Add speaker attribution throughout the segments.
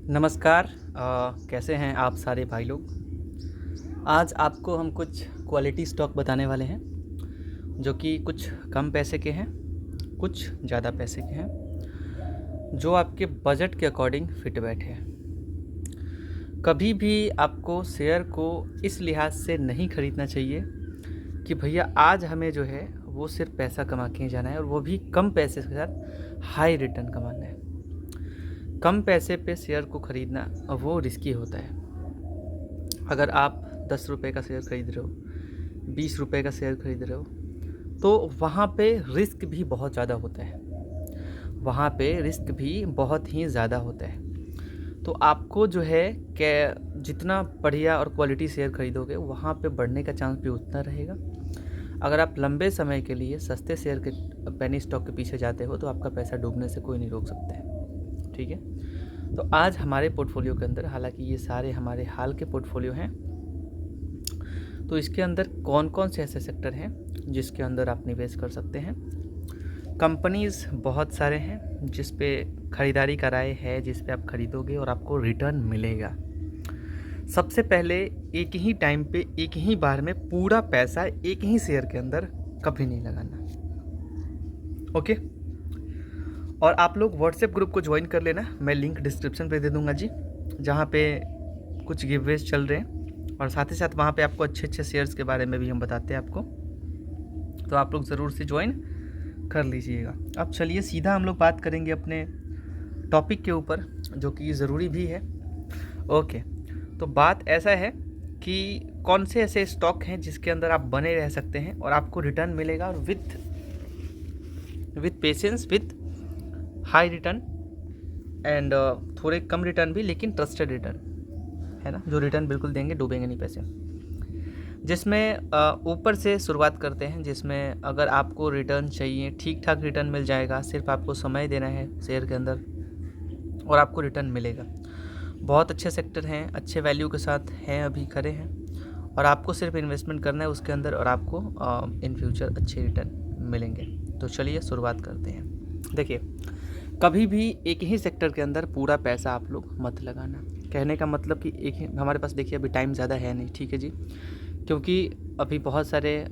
Speaker 1: नमस्कार। कैसे हैं आप सारे भाई लोग। आज आपको हम कुछ क्वालिटी स्टॉक बताने वाले हैं जो कि कुछ कम पैसे के हैं, कुछ ज़्यादा पैसे के हैं, जो आपके बजट के अकॉर्डिंग फिट बैठे हैं। कभी भी आपको शेयर को इस लिहाज से नहीं खरीदना चाहिए कि भैया आज हमें जो है वो सिर्फ पैसा कमा के ही जाना है, और वो भी कम पैसे के साथ हाई रिटर्न कमाना है। कम पैसे पे शेयर को खरीदना वो रिस्की होता है। अगर आप 10 रुपये का शेयर खरीद रहे हो, 20 रुपये का शेयर खरीद रहे हो, तो वहाँ पे रिस्क भी बहुत ज़्यादा होता है। वहाँ पे रिस्क भी बहुत ही ज़्यादा होता है। तो आपको जो है कि जितना बढ़िया और क्वालिटी शेयर खरीदोगे, वहाँ पे बढ़ने का चांस भी उतना रहेगा। अगर आप लंबे समय के लिए सस्ते शेयर के पेनी स्टॉक के पीछे जाते हो, तो आपका पैसा डूबने से कोई नहीं रोक सकता है। ठीक है। तो आज हमारे पोर्टफोलियो के अंदर, हालांकि ये सारे हमारे हाल के पोर्टफोलियो हैं, तो इसके अंदर कौन कौन से ऐसे सेक्टर हैं जिसके अंदर आप निवेश कर सकते हैं। कंपनीज़ बहुत सारे हैं जिस पे ख़रीदारी का राय है, जिस पे आप खरीदोगे और आपको रिटर्न मिलेगा। सबसे पहले एक ही टाइम पे एक ही बार में पूरा पैसा एक ही शेयर के अंदर कभी नहीं लगाना। ओके। और आप लोग व्हाट्सएप ग्रुप को ज्वाइन कर लेना, मैं लिंक डिस्क्रिप्शन पे दे दूंगा जी, जहाँ पे कुछ गिववेज चल रहे हैं, और साथ ही साथ वहाँ पे आपको अच्छे अच्छे शेयर्स के बारे में भी हम बताते हैं आपको, तो आप लोग ज़रूर से ज्वाइन कर लीजिएगा। अब चलिए सीधा हम लोग बात करेंगे अपने टॉपिक के ऊपर, जो कि ज़रूरी भी है। ओके। तो बात ऐसा है कि कौन से ऐसे स्टॉक हैं जिसके अंदर आप बने रह सकते हैं और आपको रिटर्न मिलेगा, और with patience, with high return and थोड़े कम रिटर्न भी, लेकिन ट्रस्टेड रिटर्न है ना, जो रिटर्न बिल्कुल देंगे, डूबेंगे नहीं पैसे। जिसमें ऊपर से शुरुआत करते हैं, जिसमें अगर आपको रिटर्न चाहिए, ठीक ठाक रिटर्न मिल जाएगा, सिर्फ आपको समय देना है शेयर के अंदर और आपको रिटर्न मिलेगा। बहुत अच्छे सेक्टर हैं, अच्छे वैल्यू के साथ हैं, अभी खड़े हैं, और आपको सिर्फ इन्वेस्टमेंट करना है उसके अंदर, और आपको इन फ्यूचर अच्छे रिटर्न मिलेंगे। तो चलिए शुरुआत करते हैं। देखिए, कभी भी एक ही सेक्टर के अंदर पूरा पैसा आप लोग मत लगाना। कहने का मतलब कि एक ही, हमारे पास देखिए अभी टाइम ज़्यादा है नहीं, ठीक है जी, क्योंकि अभी बहुत सारे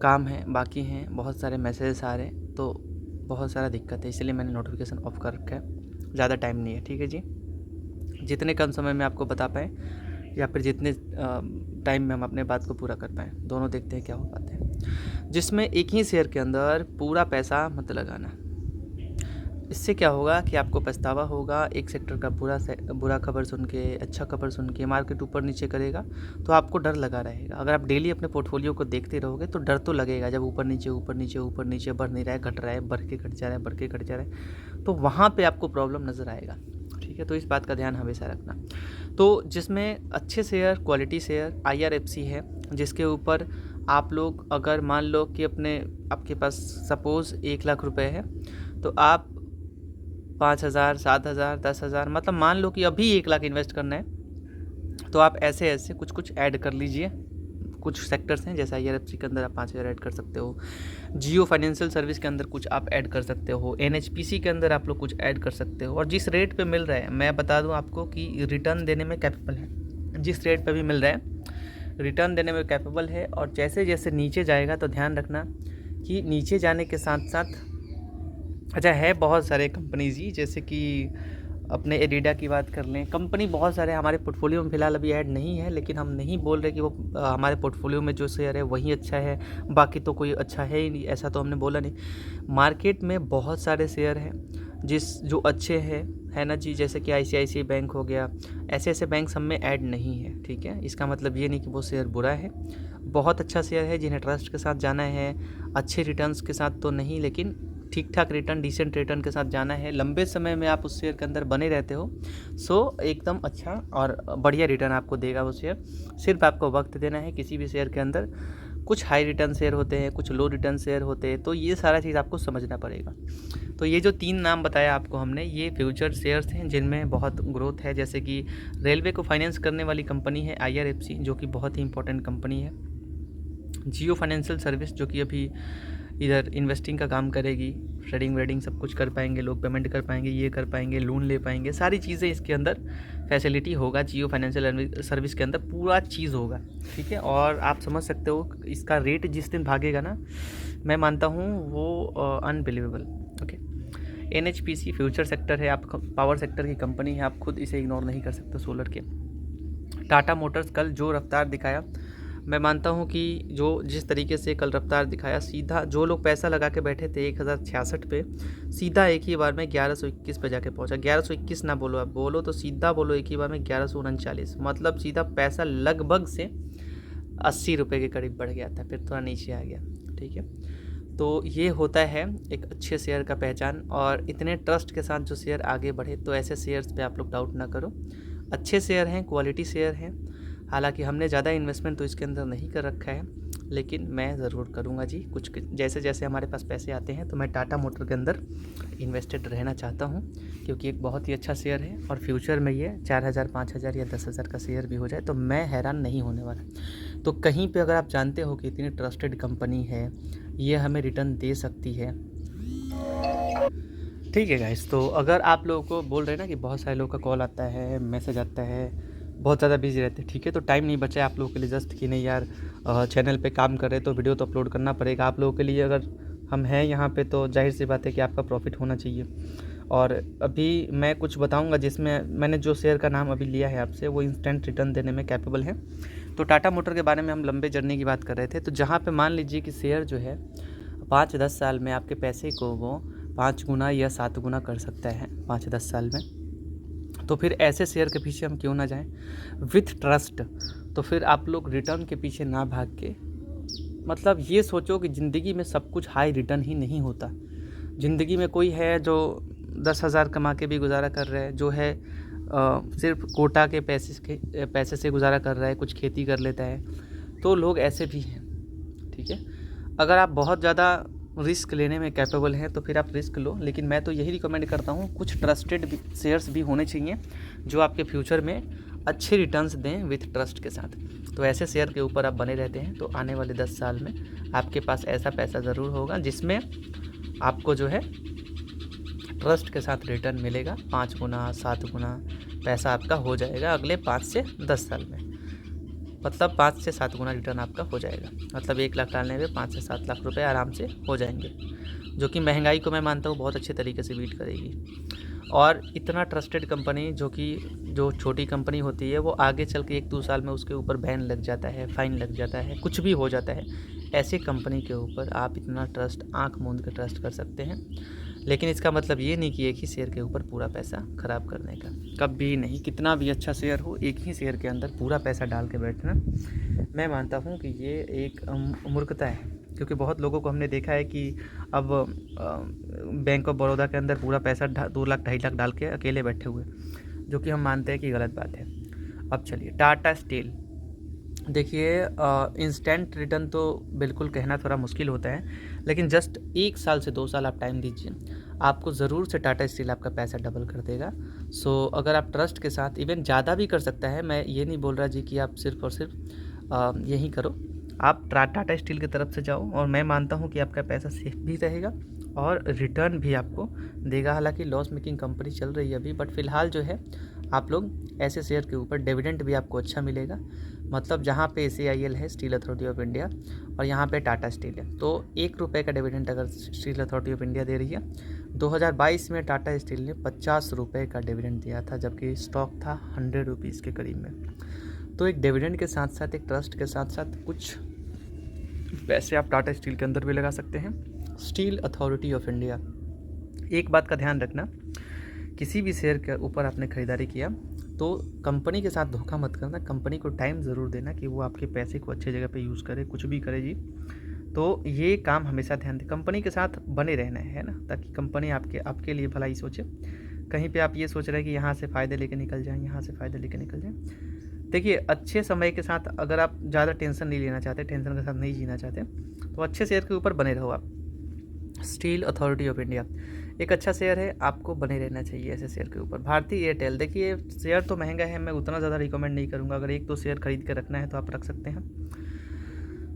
Speaker 1: काम हैं, बाकी हैं, बहुत सारे मैसेजेस आ रहे हैं, तो बहुत सारा दिक्कत है, इसलिए मैंने नोटिफिकेशन ऑफ कर रखा है। ज़्यादा टाइम नहीं है, ठीक है जी। जितने कम समय में आपको बता पाएँ, या फिर जितने टाइम में हम अपने बात को पूरा कर पाएँ, दोनों देखते हैं क्या हो पाते हैं। जिसमें एक ही शेयर के अंदर पूरा पैसा मत लगाना। इससे क्या होगा कि आपको पछतावा होगा। एक सेक्टर का बुरा खबर सुन के, अच्छा खबर सुन के मार्केट ऊपर नीचे करेगा, तो आपको डर लगा रहेगा। अगर आप डेली अपने पोर्टफोलियो को देखते रहोगे तो डर तो लगेगा, जब ऊपर नीचे ऊपर नीचे ऊपर नीचे बढ़ नहीं रहा है, घट रहा है, बढ़ के घट जा रहा है, बढ़ के घट जा रहा है, तो वहाँ पर आपको प्रॉब्लम नज़र आएगा। ठीक है, तो इस बात का ध्यान हमेशा रखना। तो जिसमें अच्छे शेयर, क्वालिटी शेयर IRFC है, जिसके ऊपर आप लोग अगर मान लो कि आपके पास सपोज़ 1 लाख रुपए है, तो आप 5,000, 7,000, 10,000, मतलब मान लो कि अभी 1 लाख इन्वेस्ट करना है, तो आप ऐसे ऐसे कुछ कुछ ऐड कर लीजिए। कुछ सेक्टर्स हैं, जैसे IRFC के अंदर आप 5,000 ऐड कर सकते हो, जियो फाइनेंशियल सर्विस के अंदर कुछ आप ऐड कर सकते हो, NHPC के अंदर आप लोग कुछ ऐड कर सकते हो। और जिस रेट पे मिल रहा है, मैं बता दूं आपको कि रिटर्न देने में कैपेबल है। जिस रेट पे भी मिल रहा है, रिटर्न देने में कैपेबल है। और जैसे जैसे नीचे जाएगा, तो ध्यान रखना कि नीचे जाने के साथ साथ, अच्छा है बहुत सारे कंपनीज ही, जैसे कि अपने एडिडा की बात कर लें, कंपनी बहुत सारे हमारे पोर्टफोलियो में फ़िलहाल अभी ऐड नहीं है, लेकिन हम नहीं बोल रहे कि वो हमारे पोर्टफोलियो में जो शेयर है वही अच्छा है, बाकी तो कोई अच्छा है ही नहीं, ऐसा तो हमने बोला नहीं। मार्केट में बहुत सारे शेयर हैं जो अच्छे हैं, है ना जी, जैसे कि ICICI बैंक हो गया, ऐसे ऐसे बैंक सब में ऐड नहीं है। ठीक है, इसका मतलब ये नहीं कि वो शेयर बुरा है, बहुत अच्छा शेयर है। जिन्हें ट्रस्ट के साथ जाना है, अच्छे रिटर्न्स के साथ तो नहीं, लेकिन ठीक ठाक रिटर्न, डिसेंट रिटर्न के साथ जाना है, लंबे समय में आप उस शेयर के अंदर बने रहते हो, सो एकदम अच्छा और बढ़िया रिटर्न आपको देगा वो शेयर। सिर्फ आपको वक्त देना है। किसी भी शेयर के अंदर कुछ हाई रिटर्न शेयर होते हैं, कुछ लो रिटर्न शेयर होते हैं, तो ये सारा चीज़ आपको समझना पड़ेगा। तो ये जो 3 नाम बताया आपको हमने, ये फ्यूचर शेयर्स हैं जिनमें बहुत ग्रोथ है। जैसे कि रेलवे को फाइनेंस करने वाली कंपनी है IRFC, जो कि बहुत ही इंपॉर्टेंट कंपनी है। जियो फाइनेंशियल सर्विस, जो कि अभी इधर इन्वेस्टिंग का काम करेगी, ट्रेडिंग वेडिंग सब कुछ कर पाएंगे लोग, पेमेंट कर पाएंगे, ये कर पाएंगे, लोन ले पाएंगे, सारी चीज़ें इसके अंदर फैसिलिटी होगा। जियो फाइनेंशियल सर्विस के अंदर पूरा चीज़ होगा, ठीक है। और आप समझ सकते हो इसका रेट जिस दिन भागेगा ना, मैं मानता हूँ वो unbelievable. Okay, NHPC future sector है, आप पावर सेक्टर की कंपनी है, आप खुद इसे इग्नोर नहीं कर सकते सोलर के। टाटा मोटर्स कल जो रफ्तार दिखाया, मैं मानता हूँ कि जो जिस तरीके से कल रफ्तार दिखाया, सीधा जो लोग पैसा लगा के बैठे थे 1066 पे, सीधा एक ही बार में 1121 पे जाके पहुँचा। 1121 ना बोलो, आप बोलो तो सीधा बोलो एक ही बार में 1139, मतलब सीधा पैसा लगभग से 80 रुपये के करीब बढ़ गया था, फिर थोड़ा नीचे आ गया, ठीक है। तो ये होता है एक अच्छे शेयर का पहचान। और इतने ट्रस्ट के साथ जो शेयर आगे बढ़े, तो ऐसे शेयर्स पे आप लोग डाउट ना करो। अच्छे शेयर हैं, क्वालिटी शेयर हैं। हालांकि हमने ज़्यादा इन्वेस्टमेंट तो इसके अंदर नहीं कर रखा है, लेकिन मैं ज़रूर करूँगा जी। कुछ जैसे जैसे हमारे पास पैसे आते हैं तो मैं टाटा मोटर के अंदर इन्वेस्टेड रहना चाहता हूँ, क्योंकि एक बहुत ही अच्छा शेयर है। और फ्यूचर में ये 4000, 5000 या 10,000 का शेयर भी हो जाए तो मैं हैरान नहीं होने वाला। तो कहीं पे अगर आप जानते हो कि इतनी ट्रस्टेड कंपनी है, ये हमें रिटर्न दे सकती है, ठीक है गाइस। तो अगर आप लोगों को बोल रहे हैं ना कि बहुत सारे लोगों का कॉल आता है, मैसेज आता है, बहुत ज़्यादा बिजी रहते हैं, ठीक है, तो टाइम नहीं बचा है आप लोगों के लिए जस्ट कि नहीं यार चैनल पे काम कर रहे तो वीडियो तो अपलोड करना पड़ेगा आप लोगों के लिए। अगर हम हैं यहाँ पे तो जाहिर सी बात है कि आपका प्रॉफिट होना चाहिए। और अभी मैं कुछ बताऊँगा जिसमें मैंने जो शेयर का नाम अभी लिया है आपसे, वो इंस्टेंट रिटर्न देने में कैपेबल है। तो टाटा मोटर के बारे में हम लंबे जर्नी की बात कर रहे थे, तो जहाँ पर मान लीजिए कि शेयर जो है 5-10 साल में आपके पैसे को वो 5 गुना या 7 गुना कर सकता है 5-10 साल में। तो फिर ऐसे शेयर के पीछे हम क्यों ना जाएं विथ ट्रस्ट। तो फिर आप लोग रिटर्न के पीछे ना भाग के, मतलब ये सोचो कि ज़िंदगी में सब कुछ हाई रिटर्न ही नहीं होता। ज़िंदगी में कोई है जो 10,000 कमा के भी गुजारा कर रहा है, जो है सिर्फ कोटा के पैसे से गुजारा कर रहा है, कुछ खेती कर लेता है, तो लोग ऐसे भी हैं, ठीक है। अगर आप बहुत ज़्यादा रिस्क लेने में कैपेबल हैं तो फिर आप रिस्क लो, लेकिन मैं तो यही रिकमेंड करता हूँ कुछ ट्रस्टेड शेयर्स भी होने चाहिए जो आपके फ्यूचर में अच्छे रिटर्न्स दें विथ ट्रस्ट के साथ। तो ऐसे शेयर के ऊपर आप बने रहते हैं तो आने वाले 10 साल में आपके पास ऐसा पैसा ज़रूर होगा जिसमें आपको जो है ट्रस्ट के साथ रिटर्न मिलेगा। 5 गुना 7 गुना पैसा आपका हो जाएगा अगले 5 से 10 साल में, मतलब 5 से 7 गुना रिटर्न आपका हो जाएगा। मतलब 1 लाख डालने में 5 से 7 लाख रुपए आराम से हो जाएंगे, जो कि महंगाई को मैं मानता हूँ बहुत अच्छे तरीके से बीट करेगी। और इतना ट्रस्टेड कंपनी जो छोटी कंपनी होती है, वो आगे चल के 1-2 साल में उसके ऊपर बैन लग जाता है, फ़ाइन लग जाता है, कुछ भी हो जाता है, ऐसी कंपनी के ऊपर आप इतना ट्रस्ट, आँख मूंद के ट्रस्ट कर सकते हैं। लेकिन इसका मतलब ये नहीं कि एक ही शेयर के ऊपर पूरा पैसा ख़राब करने का, कभी नहीं। कितना भी अच्छा शेयर हो, एक ही शेयर के अंदर पूरा पैसा डाल के बैठना, मैं मानता हूँ कि ये एक मूर्खता है। क्योंकि बहुत लोगों को हमने देखा है कि अब बैंक ऑफ बड़ौदा के अंदर पूरा पैसा 2 लाख 2.5 लाख डाल के अकेले बैठे हुए, जो कि हम मानते हैं कि गलत बात है। अब चलिए टाटा स्टील, देखिए इंस्टेंट रिटर्न तो बिल्कुल कहना थोड़ा मुश्किल होता है, लेकिन जस्ट 1 साल से 2 साल आप टाइम दीजिए, आपको ज़रूर से टाटा स्टील आपका पैसा डबल कर देगा। सो अगर आप ट्रस्ट के साथ, इवन ज़्यादा भी कर सकता है, मैं ये नहीं बोल रहा जी कि आप सिर्फ और सिर्फ यही करो, आप टाटा स्टील की तरफ से जाओ, और मैं मानता हूँ कि आपका पैसा सेफ भी रहेगा और रिटर्न भी आपको देगा। हालांकि लॉस मेकिंग कंपनी चल रही है अभी, बट फ़िलहाल जो है आप लोग ऐसे शेयर के ऊपर डिविडेंड भी आपको अच्छा मिलेगा। मतलब जहाँ पे SAIL है, स्टील अथॉरिटी ऑफ इंडिया, और यहाँ पे टाटा स्टील है, तो 1 रुपये का डिविडेंड अगर स्टील अथॉरिटी ऑफ इंडिया दे रही है, 2022 में टाटा स्टील ने 50 रुपये का डिविडेंड दिया था, जबकि स्टॉक था 100 रुपीज़ के करीब में। तो एक डिविडेंड के साथ साथ, एक ट्रस्ट के साथ साथ कुछ पैसे आप टाटा स्टील के अंदर भी लगा सकते हैं। स्टील अथॉरिटी ऑफ इंडिया, एक बात का ध्यान रखना, किसी भी शेयर के ऊपर आपने ख़रीदारी किया तो कंपनी के साथ धोखा मत करना, कंपनी को टाइम ज़रूर देना कि वो आपके पैसे को अच्छे जगह पे यूज़ करे, कुछ भी करे जी। तो ये काम हमेशा ध्यान दें, कंपनी के साथ बने रहना है ना, ताकि कंपनी आपके लिए भलाई सोचे। कहीं पे आप ये सोच रहे हैं कि यहाँ से फ़ायदे लेके निकल जाएँ, यहाँ से फ़ायदे लेके निकल जाएँ। देखिए, अच्छे समय के साथ अगर आप ज़्यादा टेंशन नहीं लेना चाहते, टेंशन के साथ नहीं जीना चाहते, तो अच्छे शेयर के ऊपर बने रहो आप। स्टील अथॉरिटी ऑफ इंडिया एक अच्छा शेयर है, आपको बने रहना चाहिए ऐसे शेयर के ऊपर। भारतीय एयरटेल, देखिए शेयर तो महंगा है, मैं उतना ज़्यादा रिकमेंड नहीं करूँगा, अगर 1-2 शेयर खरीद के रखना है तो आप रख सकते हैं।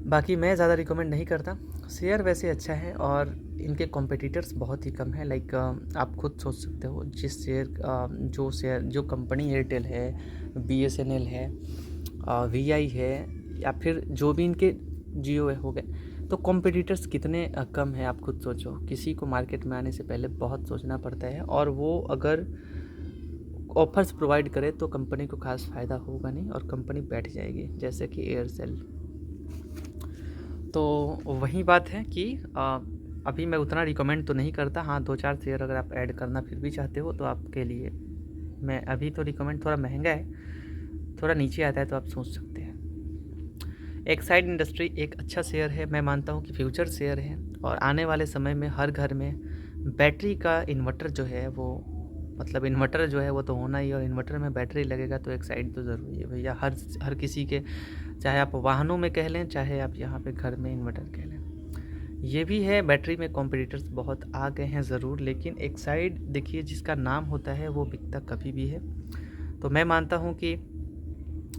Speaker 1: बाकी मैं ज़्यादा रिकमेंड नहीं करता। शेयर वैसे अच्छा है और इनके कॉम्पिटिटर्स बहुत ही कम है। लाइक आप खुद सोच सकते हो, जिस शेयर जो कंपनी एयरटेल है, BSNL है, VI है, या फिर जो भी इनके जियो हो गए, तो कॉम्पिटिटर्स कितने कम हैं आप खुद सोचो। किसी को मार्केट में आने से पहले बहुत सोचना पड़ता है, और वो अगर ऑफर्स प्रोवाइड करे तो कंपनी को खास फ़ायदा होगा नहीं और कंपनी बैठ जाएगी, जैसे कि एयरसेल। तो वही बात है कि अभी मैं उतना रिकमेंड तो नहीं करता। हाँ, 2-4 शेयर अगर आप ऐड करना फिर भी चाहते हो तो आपके लिए मैं अभी तो रिकमेंड, थोड़ा महंगा है, थोड़ा नीचे आता है तो आप सोच सकते हैं। एक्साइड इंडस्ट्री एक अच्छा शेयर है, मैं मानता हूँ कि फ्यूचर शेयर है, और आने वाले समय में हर घर में बैटरी का इन्वर्टर जो है वो, मतलब इन्वर्टर जो है वो तो होना ही, और इन्वर्टर में बैटरी लगेगा तो एक्साइड तो ज़रूरी है भैया, हर किसी के, चाहे आप वाहनों में कह लें, चाहे आप यहाँ पे घर में इन्वर्टर कह लें। ये भी है, बैटरी में कॉम्पिटिटर्स बहुत आ गए हैं ज़रूर, लेकिन एक्साइड देखिए जिसका नाम होता है वो बिकता कभी भी है। तो मैं मानता हूँ कि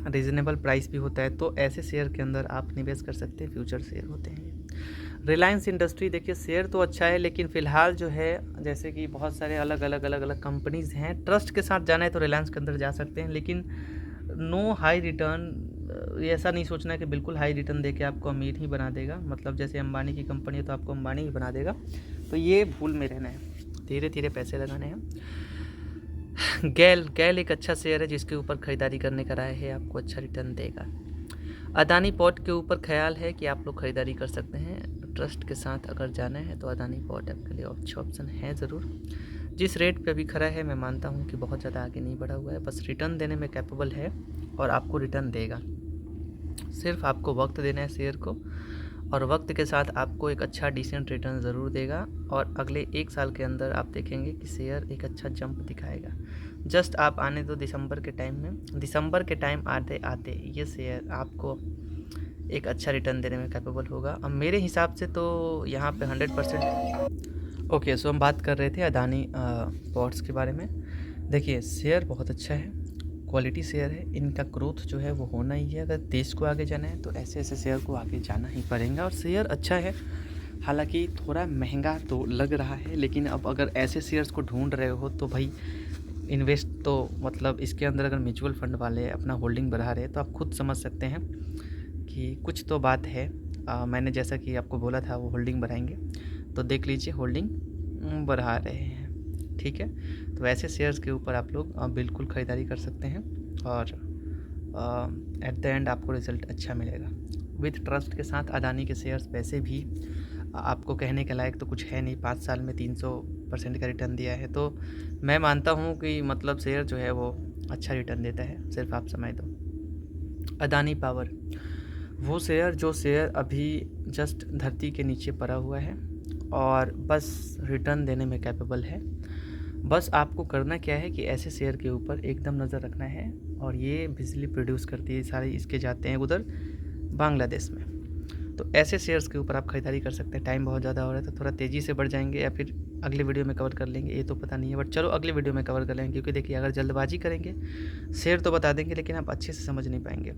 Speaker 1: रीज़नेबल प्राइस भी होता है, तो ऐसे शेयर के अंदर आप निवेश कर सकते हैं, फ्यूचर शेयर होते हैं ये। रिलायंस इंडस्ट्री देखिए शेयर तो अच्छा है, लेकिन फ़िलहाल जो है जैसे कि बहुत सारे अलग अलग कंपनीज़ हैं, ट्रस्ट के साथ जाना है तो रिलायंस के अंदर जा सकते हैं, लेकिन नो हाई रिटर्न। ऐसा नहीं सोचना कि बिल्कुल हाई रिटर्न देके आपको अमीर ही बना देगा, मतलब जैसे अंबानी की कंपनी है तो आपको अंबानी ही बना देगा, तो ये भूल में रहना है, धीरे धीरे पैसे लगाने हैं। गैल एक अच्छा शेयर है जिसके ऊपर ख़रीदारी करने का राय है, आपको अच्छा रिटर्न देगा। अदानी पोर्ट के ऊपर ख्याल है कि आप लोग ख़रीदारी कर सकते हैं, ट्रस्ट के साथ अगर जाना है तो अदानी पोर्ट आपके लिए अच्छा ऑप्शन है ज़रूर। जिस रेट पे अभी खड़ा है मैं मानता हूँ कि बहुत ज़्यादा आगे नहीं बढ़ा हुआ है, बस रिटर्न देने में कैपेबल है और आपको रिटर्न देगा। सिर्फ आपको वक्त देना है शेयर को, और वक्त के साथ आपको एक अच्छा डिसेंट रिटर्न ज़रूर देगा, और अगले 1 साल के अंदर आप देखेंगे कि शेयर एक अच्छा जंप दिखाएगा। जस्ट आप आने दो दिसंबर के टाइम में, दिसंबर के टाइम आते आते ये शेयर आपको एक अच्छा रिटर्न देने में कैपेबल होगा। अब मेरे हिसाब से तो यहाँ पे 100%। ओके, सो हम बात कर रहे थे अदानी पोर्ट्स के बारे में। देखिए शेयर बहुत अच्छा है, क्वालिटी शेयर है, इनका ग्रोथ जो है वो होना ही है। अगर देश को आगे जाना है तो ऐसे ऐसे शेयर को आगे जाना ही पड़ेगा, और शेयर अच्छा है, हालांकि थोड़ा महंगा तो लग रहा है, लेकिन अब अगर ऐसे शेयर्स को ढूंढ रहे हो तो भाई इन्वेस्ट तो, मतलब इसके अंदर अगर म्यूचुअल फंड वाले अपना होल्डिंग बढ़ा रहे हैं तो आप खुद समझ सकते हैं कि कुछ तो बात है। मैंने जैसा कि आपको बोला था वो होल्डिंग बढ़ाएंगे, तो देख लीजिए होल्डिंग बढ़ा रहे हैं, ठीक है। तो ऐसे शेयर्स के ऊपर आप लोग बिल्कुल ख़रीदारी कर सकते हैं, और एट द एंड आपको रिज़ल्ट अच्छा मिलेगा। विथ ट्रस्ट के साथ अदानी के शेयर्स वैसे भी आपको कहने के लायक तो कुछ है नहीं, 5 साल में 300% का रिटर्न दिया है, तो मैं मानता हूँ कि मतलब शेयर जो है वो अच्छा रिटर्न देता है, सिर्फ आप समझ दो। अदानी पावर वो शेयर जो शेयर अभी जस्ट धरती के नीचे पड़ा हुआ है और बस रिटर्न देने में कैपेबल है। बस आपको करना क्या है कि ऐसे शेयर के ऊपर एकदम नज़र रखना है, और ये बिजली प्रोड्यूस करती है, सारे इसके जाते हैं उधर बांग्लादेश में। तो ऐसे शेयर्स के ऊपर आप ख़रीदारी कर सकते हैं। टाइम बहुत ज़्यादा हो रहा है तो थोड़ा तेज़ी से बढ़ जाएंगे, या फिर अगले वीडियो में कवर कर लेंगे, ये तो पता नहीं है, बट चलो अगले वीडियो में कवर कर लेंगे, क्योंकि देखिए अगर जल्दबाजी करेंगे शेयर तो बता देंगे लेकिन आप अच्छे से समझ नहीं पाएंगे।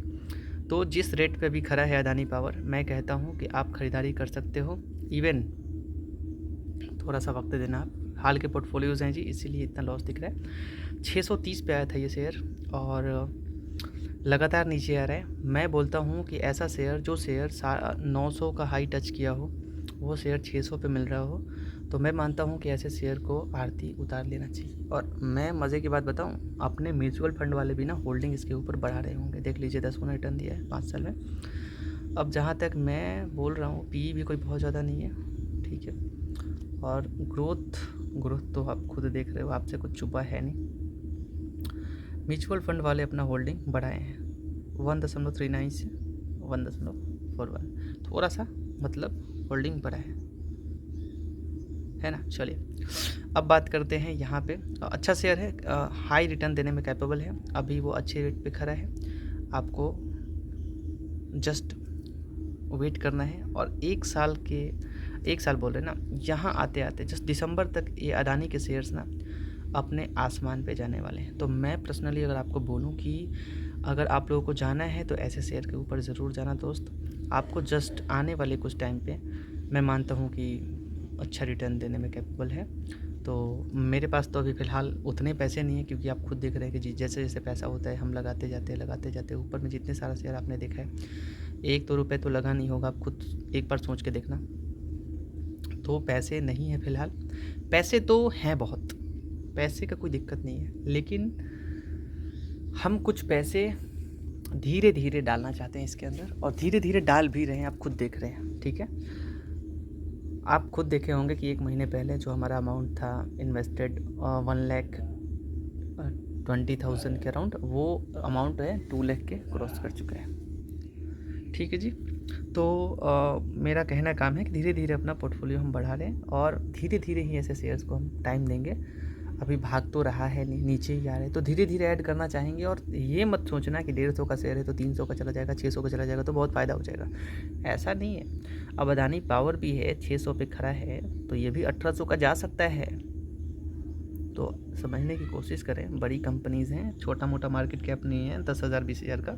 Speaker 1: तो जिस रेट पे अभी खड़ा है अदानी पावर, मैं कहता हूँ कि आप ख़रीदारी कर सकते हो। इवन थोड़ा सा वक्त देना, आप हाल के पोर्टफोलियोज़ हैं जी, इसीलिए इतना लॉस दिख रहा है। 630 पे आया था ये शेयर और लगातार नीचे आ रहा है। मैं बोलता हूँ कि ऐसा शेयर जो शेयर 900 का हाई टच किया हो, वो शेयर 600 पे मिल रहा हो, तो मैं मानता हूँ कि ऐसे शेयर को आरती उतार लेना चाहिए। और मैं मज़े की बात बताऊँ, अपने म्यूचुअल फंड वाले भी ना होल्डिंग इसके ऊपर बढ़ा रहे होंगे। देख लीजिए 10 गुना रिटर्न दिया है 5 साल में। अब जहाँ तक मैं बोल रहा हूँ, पी भी कोई बहुत ज़्यादा नहीं है, ठीक है, और ग्रोथ तो आप खुद देख रहे हो, आपसे कुछ छुपा है नहीं। म्यूचुअल फंड वाले अपना होल्डिंग बढ़ाए हैं 1.39 से 1.41, थोड़ा सा मतलब होल्डिंग बढ़ा है ना। चलिए अब बात करते हैं यहाँ पे। अच्छा शेयर है, हाई रिटर्न देने में कैपेबल है, अभी वो अच्छे रेट पे खड़ा है, आपको जस्ट वेट करना है। और 1 साल बोल रहे ना, यहाँ आते आते जस्ट दिसंबर तक ये अडानी के शेयर्स ना अपने आसमान पे जाने वाले हैं। तो मैं पर्सनली अगर आपको बोलूँ कि अगर आप लोगों को जाना है तो ऐसे शेयर के ऊपर ज़रूर जाना दोस्त। आपको जस्ट आने वाले कुछ टाइम पे मैं मानता हूँ कि अच्छा रिटर्न देने में कैपेबल है। तो मेरे पास तो अभी फ़िलहाल उतने पैसे नहीं हैं, क्योंकि आप खुद देख रहे हैं कि जी जैसे जैसे पैसा होता है हम लगाते जाते हैं ऊपर में जितने सारा शेयर आपने देखा है, 1-2 रुपए तो लगा नहीं होगा। आप खुद एक बार सोच के देखना। तो पैसे नहीं है फ़िलहाल, पैसे तो हैं बहुत, पैसे का कोई दिक्कत नहीं है, लेकिन हम कुछ पैसे धीरे धीरे डालना चाहते हैं इसके अंदर, और धीरे धीरे डाल भी रहे हैं, आप खुद देख रहे हैं। ठीक है, आप खुद देखे होंगे कि 1 महीने पहले जो हमारा अमाउंट था इन्वेस्टेड 1,20,000 के अराउंड, वो अमाउंट है 2 लाख के क्रॉस कर चुका है। ठीक है जी। तो मेरा कहना काम है कि धीरे धीरे अपना पोर्टफोलियो हम बढ़ा लें, और धीरे धीरे ही ऐसे शेयर्स को हम टाइम देंगे। अभी भाग तो रहा है नहीं, नीचे ही आ रहे हैं, तो धीरे धीरे ऐड करना चाहेंगे। और ये मत सोचना कि 150 का शेयर है तो 300 का चला जाएगा, 600 का चला जाएगा तो बहुत फ़ायदा हो जाएगा, ऐसा नहीं है। अब अदानी पावर भी है 600 पे खड़ा है, तो ये भी 1800 का जा सकता है। तो समझने की कोशिश करें, बड़ी कंपनीज़ हैं, छोटा मोटा मार्केट कैप नहीं है 10,000 20,000 का,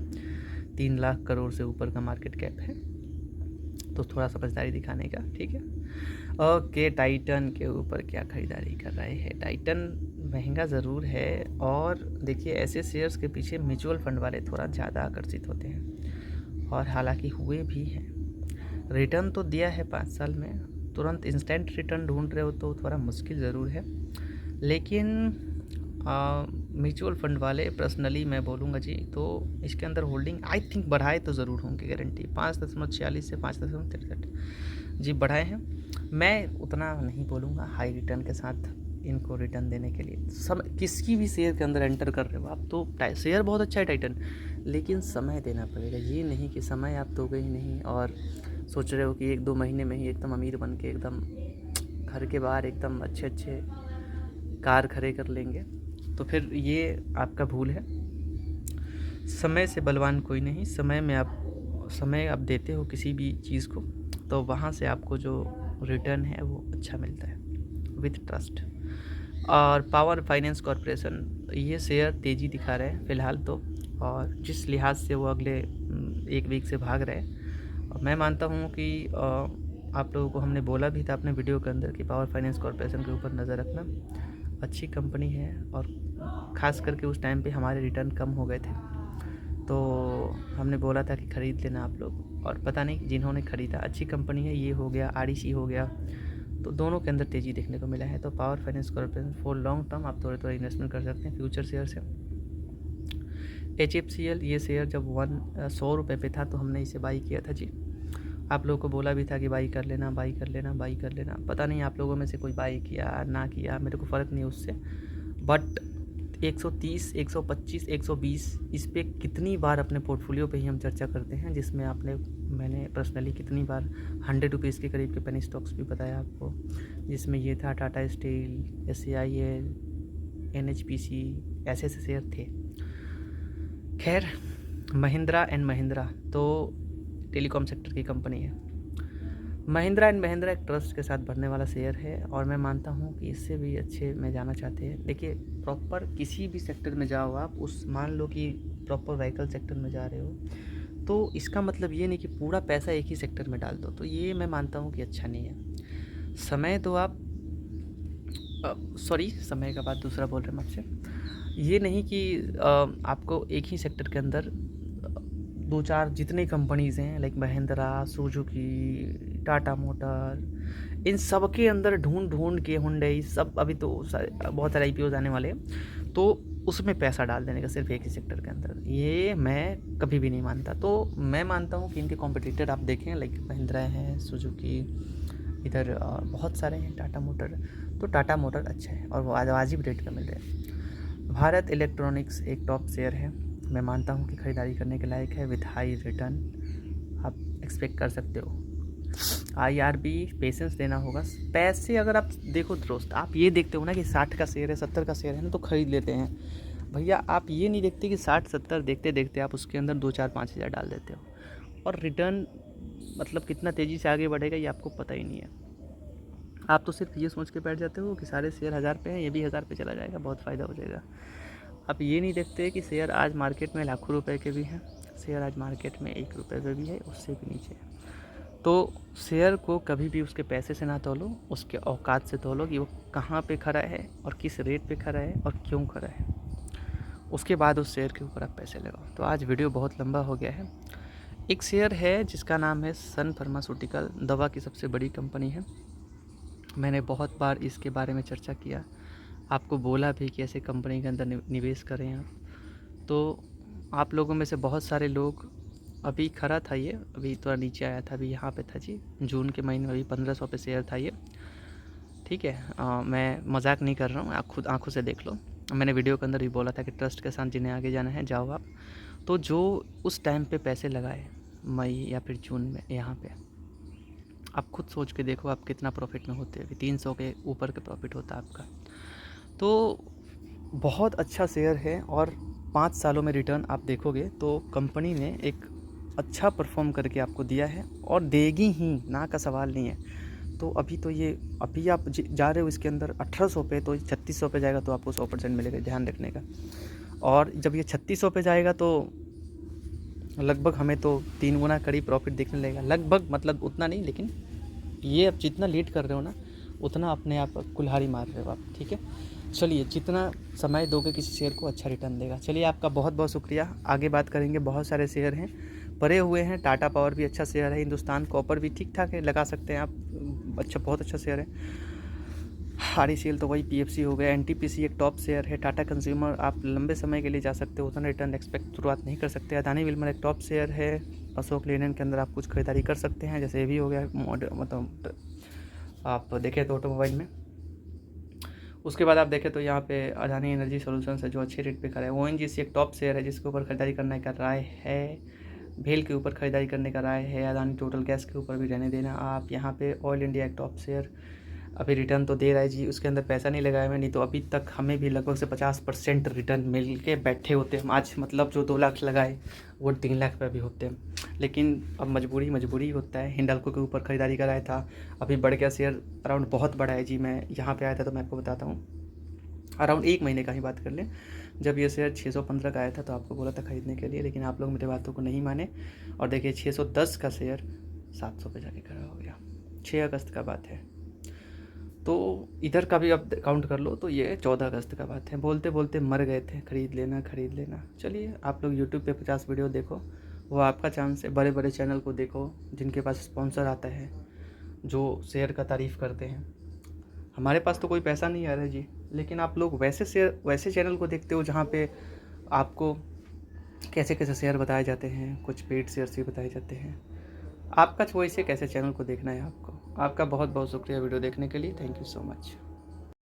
Speaker 1: 3 लाख करोड़ से ऊपर का मार्केट कैप है, तो थोड़ा समझदारी दिखाने का। ठीक है, ओके। टाइटन के ऊपर क्या ख़रीदारी कर रहे हैं? टाइटन महंगा ज़रूर है, और देखिए ऐसे शेयर्स के पीछे म्यूचुअल फंड वाले थोड़ा ज़्यादा आकर्षित होते हैं, और हालांकि हुए भी हैं। रिटर्न तो दिया है 5 साल में, तुरंत इंस्टेंट रिटर्न ढूंढ रहे हो तो थोड़ा मुश्किल ज़रूर है, लेकिन म्यूचुअल फंड वाले पर्सनली मैं बोलूँगा जी, तो इसके अंदर होल्डिंग आई थिंक बढ़ाए तो ज़रूर होंगे, गारंटी 5.46 से 5.63 जी बढ़ाए हैं। मैं उतना नहीं बोलूँगा हाई रिटर्न के साथ इनको रिटर्न देने के लिए। किसी भी शेयर के अंदर एंटर कर रहे हो आप, तो शेयर बहुत अच्छा है टाइटन, लेकिन समय देना पड़ेगा। ये नहीं कि समय आप दोगे ही नहीं और सोच रहे हो कि 1-2 महीने में ही एकदम अमीर बन के एकदम घर के बाहर एकदम अच्छे अच्छे कार खड़े कर लेंगे, तो फिर ये आपका भूल है। समय से बलवान कोई नहीं। समय आप देते हो किसी भी चीज़ को, तो वहाँ से आपको जो रिटर्न है वो अच्छा मिलता है विथ ट्रस्ट। और पावर फाइनेंस कॉरपोरेशन, ये शेयर तेज़ी दिखा रहे हैं फ़िलहाल तो, और जिस लिहाज से वो अगले 1 वीक से भाग रहे हैं, और मैं मानता हूँ कि आप लोगों को हमने बोला भी था अपने वीडियो के अंदर कि पावर फाइनेंस कॉरपोरेशन के ऊपर नज़र रखना, अच्छी कंपनी है, और ख़ास करके उस टाइम पे हमारे रिटर्न कम हो गए थे, तो हमने बोला था कि ख़रीद लेना आप लोग, और पता नहीं जिन्होंने ख़रीदा, अच्छी कंपनी है। ये हो गया, आरईसी हो गया, तो दोनों के अंदर तेज़ी देखने को मिला है। तो power finance corporation for long term आप थोड़े थोड़े इन्वेस्टमेंट कर सकते हैं, फ्यूचर शेयर से। HFCL, ये शेयर जब 100 रुपये पे था तो हमने इसे बाई किया था जी। आप लोगों को बोला भी था कि बाई कर लेना, बाई कर लेना, बाई कर लेना। पता नहीं आप लोगों में से कोई बाई किया ना किया, मेरे को फ़र्क नहीं उससे, बट 130, 125, 120 इस पे कितनी बार अपने पोर्टफोलियो पे ही हम चर्चा करते हैं, जिसमें मैंने पर्सनली कितनी बार 100 रुपीज़ के करीब के पेनी स्टॉक्स भी बताया आपको, जिसमें ये था टाटा स्टील, SAIL, NHPC, ऐसे शेयर थे। खैर, महिंद्रा एंड महिंद्रा तो टेलीकॉम सेक्टर की कंपनी है। महिंद्रा एंड महिंद्रा एक ट्रस्ट के साथ बढ़ने वाला शेयर है, और मैं मानता हूँ कि इससे भी अच्छे में जाना चाहते हैं। देखिए, प्रॉपर किसी भी सेक्टर में जाओ आप, मान लो कि प्रॉपर व्हीकल सेक्टर में जा रहे हो, तो इसका मतलब ये नहीं कि पूरा पैसा एक ही सेक्टर में डाल दो, तो ये मैं मानता हूँ कि अच्छा नहीं है। समय तो आप समय का बात दूसरा बोल रहे हैं आपसे, ये नहीं कि आपको एक ही सेक्टर के अंदर 2-4 जितने कंपनीज़ हैं, like Mahindra, Suzuki, Tata motor, इन सब के अंदर ढूंढ के हुंडई सब, अभी तो बहुत सारे IPOs आने वाले हैं, तो उसमें पैसा डाल देने का सिर्फ एक ही सेक्टर के अंदर, ये मैं कभी भी नहीं मानता। तो मैं मानता हूँ कि इनके कॉम्पिटिटर आप देखें, लाइक महिंद्रा है, सुजुकी, इधर बहुत सारे हैं, टाटा मोटर, तो टाटा मोटर अच्छा है और वो वाजिब रेट पे मिल रहे हैं। भारत इलेक्ट्रॉनिक्स एक टॉप शेयर है, मैं मानता हूँ कि ख़रीदारी करने के लायक है, विथ हाई रिटर्न आप एक्सपेक्ट कर सकते हो। IRB, पेशेंस देना होगा। पैसे अगर आप देखो दोस्त, आप ये देखते हो ना कि 60 का शेयर है, 70 का शेयर है ना, तो ख़रीद लेते हैं भैया। आप ये नहीं देखते कि 60-70 देखते देखते आप उसके अंदर 2-4-5 हज़ार डाल देते हो, और रिटर्न मतलब कितना तेज़ी से आगे बढ़ेगा ये आपको पता ही नहीं है। आप तो सिर्फ ये सोच के बैठ जाते हो कि सारे शेयर 1000 पे हैं, ये भी 1000 पे चला जाएगा, बहुत फ़ायदा हो जाएगा। आप ये नहीं देखते कि शेयर आज मार्केट में लाखों रुपए के भी हैं, शेयर आज मार्केट में 1 रुपये पे भी है, उससे भी नीचे है। तो शेयर को कभी भी उसके पैसे से ना तौलो, उसके औकात से तौलो कि वो कहाँ पे खड़ा है और किस रेट पे खड़ा है और क्यों खड़ा है। उसके बाद उस शेयर के ऊपर आप पैसे लगाओ। तो आज वीडियो बहुत लंबा हो गया है। एक शेयर है जिसका नाम है सन फार्मास्यूटिकल, दवा की सबसे बड़ी कंपनी है। मैंने बहुत बार इसके बारे में चर्चा किया, आपको बोला भी कि ऐसे कंपनी के अंदर निवेश करें आप। तो आप लोगों में से बहुत सारे लोग, अभी खरा था ये, अभी थोड़ा नीचे आया था, अभी यहाँ पे था जी, जून के महीने में अभी 1500 पे शेयर था ये, ठीक है। मैं मजाक नहीं कर रहा हूँ, आप खुद आंखों से देख लो। मैंने वीडियो के अंदर भी बोला था कि ट्रस्ट के साथ जिन्हें आगे जाना है जाओ आप। तो जो उस टाइम पे पैसे लगाए मई या फिर जून में यहाँ पे, आप खुद सोच के देखो आप कितना प्रॉफिट में होते हैं। 300 के ऊपर का प्रॉफिट होता है आपका। तो बहुत अच्छा शेयर है और 5 सालों में रिटर्न आप देखोगे तो कंपनी ने एक अच्छा परफॉर्म करके आपको दिया है और देगी ही, ना का सवाल नहीं है। तो अभी तो ये, अभी आप जा रहे हो इसके अंदर 1800 पे, तो 3600 पे जाएगा तो आपको 100% मिलेगा, ध्यान रखने का। और जब ये 3600 पे जाएगा तो लगभग हमें तो 3 गुना करीब प्रॉफिट देखने लगेगा। लगभग मतलब उतना नहीं, लेकिन ये अब जितना लेट कर रहे हो ना उतना अपने आप कुल्हाड़ी मार रहे हो आप, ठीक है। चलिए, जितना समय दोगे किसी शेयर को अच्छा रिटर्न देगा। चलिए, आपका बहुत बहुत शुक्रिया। आगे बात करेंगे, बहुत सारे शेयर हैं पड़े हुए हैं। टाटा पावर भी अच्छा शेयर है, हिंदुस्तान कॉपर भी ठीक ठाक है, लगा सकते हैं आप, अच्छा बहुत अच्छा शेयर है। RECL तो वही PFC हो गया। NTPC एक टॉप शेयर है। टाटा कंज्यूमर आप लंबे समय के लिए जा सकते हो, उतना रिटर्न एक्सपेक्ट शुरुआत नहीं कर सकते। अदानी विल्मर एक टॉप शेयर है। अशोक लेलैंड के अंदर आप कुछ खरीदारी कर सकते हैं, जैसे भी हो गया मतलब आप देखें तो ऑटोमोबाइल में। उसके बाद आप देखें तो यहाँ पे अदानी एनर्जी सॉल्यूशंस है जो अच्छे रेट पे खड़ा है। ONGC एक टॉप शेयर है जिसके ऊपर खरीदारी करने का राय है। भेल के ऊपर खरीदारी करने का राय है। अदानी टोटल गैस के ऊपर भी रहने देना आप। यहाँ पे ऑयल इंडिया एक टॉप शेयर अभी रिटर्न तो दे रहा है जी, उसके अंदर पैसा नहीं लगाया मैं, नहीं तो अभी तक हमें भी लगभग से 50% रिटर्न मिल के बैठे होते हम आज। मतलब जो 2 लाख लगाए वो 3 लाख पे भी होते हैं, लेकिन अब मजबूरी होता है। हिंडाल्को के ऊपर खरीदारी कराया था, अभी बढ़ गया शेयर अराउंड, बहुत बड़ा है जी। मैं यहाँ पे आया था तो मैं आपको बताता हूँ, अराउंड 1 महीने का ही बात कर लें, जब ये शेयर 615 का आया था तो आपको बोला था खरीदने के लिए, लेकिन आप लोग मेरे बातों को नहीं माने। और देखिए 610 का शेयर 700 पे जाके खड़ा हो गया। 6 अगस्त का बात है, तो इधर का भी अब काउंट कर लो तो ये 14 अगस्त का बात है। बोलते बोलते मर गए थे, खरीद लेना। चलिए, आप लोग यूट्यूब पे 50 वीडियो देखो, वो आपका चांस है। बड़े बड़े चैनल को देखो जिनके पास स्पॉन्सर आता है, जो शेयर का तारीफ़ करते हैं। हमारे पास तो कोई पैसा नहीं आ रहा है जी, लेकिन आप लोग वैसे चैनल को देखते हो जहाँ पे आपको कैसे कैसे शेयर बताए जाते हैं, कुछ पेड शेयर्स भी बताए जाते हैं। आपका चॉइस है कैसे चैनल को देखना है आपको। आपका बहुत बहुत शुक्रिया वीडियो देखने के लिए। Thank you so much.